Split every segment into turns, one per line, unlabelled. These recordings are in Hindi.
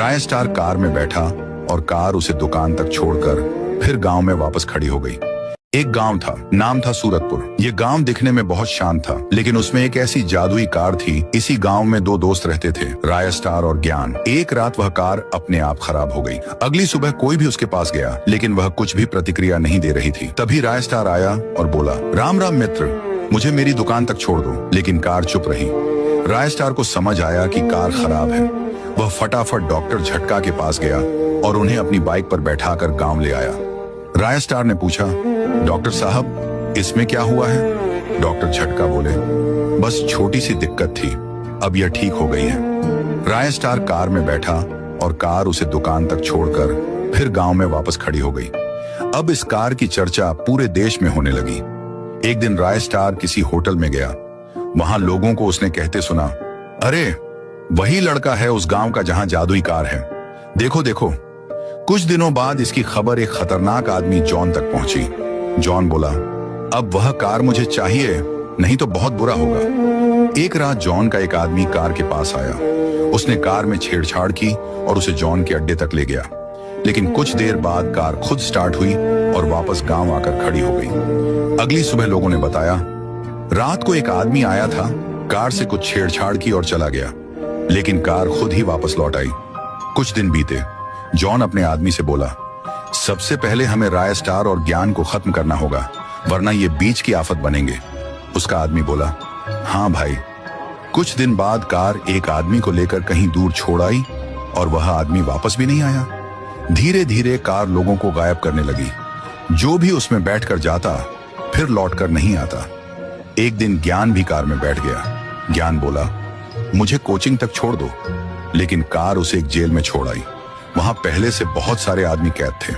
राय स्टार कार में बैठा और कार उसे दुकान तक छोड़कर फिर गांव में वापस खड़ी हो गई। एक गांव था, नाम था सूरतपुर। ये गांव दिखने में बहुत शांत था, लेकिन उसमें एक ऐसी जादुई कार थी। इसी गांव में दो दोस्त रहते थे, राय स्टार और ज्ञान। एक रात वह कार अपने आप खराब हो गई। अगली सुबह कोई भी उसके पास गया, लेकिन वह कुछ भी प्रतिक्रिया नहीं दे रही थी। तभी राय स्टार आया और बोला, राम राम मित्र, मुझे मेरी दुकान तक छोड़ दो। लेकिन कार चुप रही। राय स्टार को समझ आया कि कार खराब है। वह फटाफट डॉक्टर झटका के पास गया और उन्हें अपनी बाइक पर बैठाकर गांव ले आया। राय स्टार ने पूछा, डॉक्टर साहब, इसमें क्या हुआ है? डॉक्टर झटका बोले, बस छोटी सी दिक्कत थी, अब यह ठीक हो गई है। राय स्टार कार में बैठा और कार उसे दुकान तक छोड़कर फिर गांव में वापस खड़ी हो गई। अब इस कार की चर्चा पूरे देश में होने लगी। एक दिन राय स्टार किसी होटल में गया। वहां लोगों को उसने कहते सुना, अरे वही लड़का है उस गांव का जहां जादुई कार है। देखो देखो। कुछ दिनों बाद इसकी खबर एक खतरनाक आदमी जॉन तक पहुंची। जॉन बोला, अब वह कार मुझे चाहिए, नहीं तो बहुत बुरा होगा। एक रात जॉन का एक आदमी कार के पास आया। उसने कार में छेड़छाड़ की और उसे जॉन के अड्डे तक ले गया। लेकिन कुछ देर बाद कार खुद स्टार्ट हुई और वापस गांव आकर खड़ी हो गई। अगली सुबह लोगों ने बताया, रात को एक आदमी आया था, कार से कुछ छेड़छाड़ की और चला गया, लेकिन कार खुद ही वापस लौट आई। कुछ दिन बीते। जॉन अपने आदमी से बोला, सबसे पहले हमें राय स्टार और ज्ञान को खत्म करना होगा, वरना ये बीच की आफत बनेंगे। उसका आदमी बोला, हाँ भाई। कुछ दिन बाद कार एक आदमी को लेकर कहीं दूर छोड़ आई और वह आदमी वापस भी नहीं आया। धीरे धीरे कार लोगों को गायब करने लगी। जो भी उसमें बैठकर जाता फिर लौटकर नहीं आता। एक दिन ज्ञान भी कार में बैठ गया। ज्ञान बोला, मुझे कोचिंग तक छोड़ दो, लेकिन कार उसे एक जेल में छोड़ आई। वहां पहले से बहुत सारे आदमी कैद थे।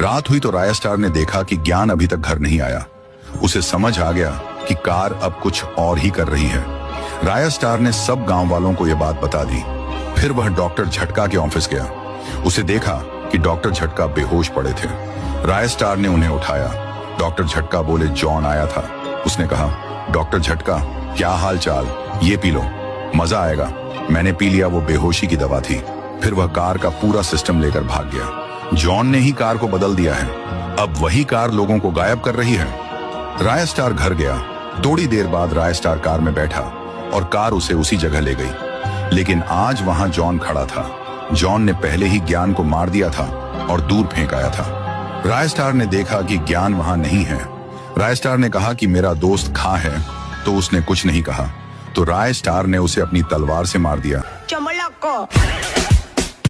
रात हुई तो राय स्टार ने देखा कि ज्ञान अभी तक घर नहीं आया। उसे समझ आ गया कि कार अब कुछ और ही कर रही है। राय स्टार ने सब गांव वालों को यह बात बता दी। फिर वह डॉक्टर झटका के ऑफिस गया। उसे देखा कि डॉक्टर झटका बेहोश पड़े थे। राय स्टार ने उन्हें उठाया। डॉक्टर झटका बोले, जॉन आया था। उसने कहा, डॉक्टर झटका, क्या हाल चाल, ये पी लो, मजा आएगा। मैंने पी लिया, वो बेहोशी की दवा थी। फिर वह कार का पूरा सिस्टम लेकर भाग गया। जॉन ने ही कार को बदल दिया है। अब वही कार लोगों को गायब कर रही है। राय स्टार घर गया। थोड़ी देर बाद राय स्टार कार में बैठा और कार उसे उसी जगह ले गई। लेकिन आज वहां जॉन खड़ा था। जॉन ने पहले ही ज्ञान को मार दिया था और दूर फेंक आया था। राय स्टार ने देखा कि ज्ञान वहां नहीं है। राय स्टार ने कहा कि मेरा दोस्त खा है, तो उसने कुछ नहीं कहा। तो राय स्टार ने उसे अपनी तलवार से मार दिया।